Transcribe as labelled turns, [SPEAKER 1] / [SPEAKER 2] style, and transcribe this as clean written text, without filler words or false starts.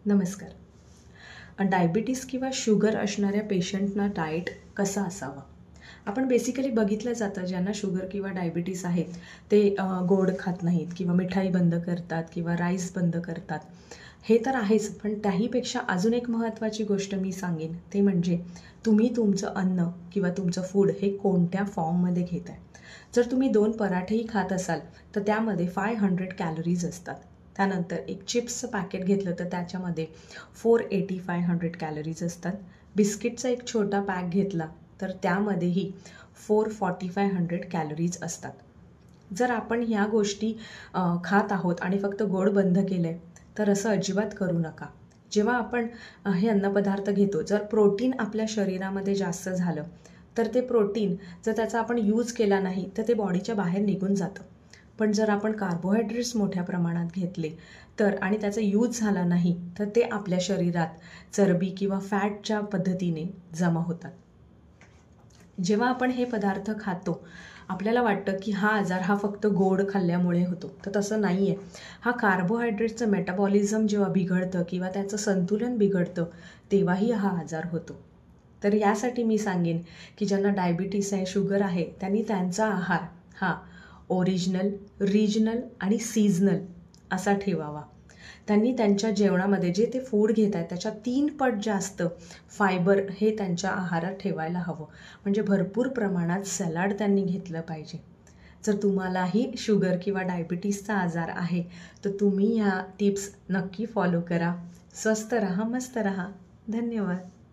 [SPEAKER 1] नमस्कार. डायबिटीज किंवा शुगर असणाऱ्या पेशंटना डाएट कसा असावा? आपण बेसिकली बघितलं जातं ज्यांना शुगर किंवा डायबिटीज आहेत ते गोड खात नाहीत किंवा मिठाई बंद करतात किंवा राईस बंद करतात. हे तर आहेच, पण त्याहीपेक्षा अजून एक महत्त्वाची गोष्ट मी सांगेन ते म्हणजे तुम्ही तुमचं अन्न किंवा तुमचं फूड हे कोणत्या फॉर्ममध्ये घेताय. जर तुम्ही 2 पराठेही खात असाल तर त्यामध्ये 500 कॅलरीज असतात. त्यानंतर एक चिप्सचं पॅकेट घेतलं तर त्याच्यामध्ये 480-500 कॅलरीज असतात. बिस्किटचा एक छोटा पॅक घेतला तर त्यामध्येही 440-500 कॅलरीज असतात. जर आपण ह्या गोष्टी खात आहोत आणि फक्त गोड बंद केलं आहे तर असं अजिबात करू नका. जेव्हा आपण हे अन्नपदार्थ घेतो, जर प्रोटीन आपल्या शरीरामध्ये जास्त झालं तर ते प्रोटीन जर त्याचा आपण यूज केला नाही तर ते बॉडीच्या बाहेर निघून जातं. पण जर आपण कार्बोहायड्रेट्स मोठ्या प्रमाणात घेतले तर आणि त्याचा यूज झाला नाही तर ते आपल्या शरीरात चरबी किंवा फॅटच्या पद्धतीने जमा होतात. जेव्हा आपण हे पदार्थ खातो आपल्याला वाटतं की हा आजार हा फक्त गोड खाल्ल्यामुळे होतो, तर तसं नाही आहे. हा कार्बोहायड्रेटचं मेटाबॉलिझम जेव्हा बिघडतं किंवा त्याचं संतुलन बिघडतं तेव्हाही हा आजार होतो. तर यासाठी मी सांगेन की ज्यांना डायबिटीस आहे, शुगर आहे, त्यांनी त्यांचा आहार हा ओरिजिनल, रिजनल आणि सीझनल असा ठेवावा. त्यांनी त्यांच्या जेवणामध्ये जे ते फूड घेत आहेत त्याच्या 3 पट जास्त फायबर हे त्यांच्या आहारात ठेवायला हवं. म्हणजे भरपूर प्रमाणात सॅलड त्यांनी घेतलं पाहिजे. जर तुम्हालाही शुगर किंवा डायबिटीसचा आजार आहे तर तुम्ही ह्या टिप्स नक्की फॉलो करा. स्वस्थ रहा, मस्त रहा. धन्यवाद.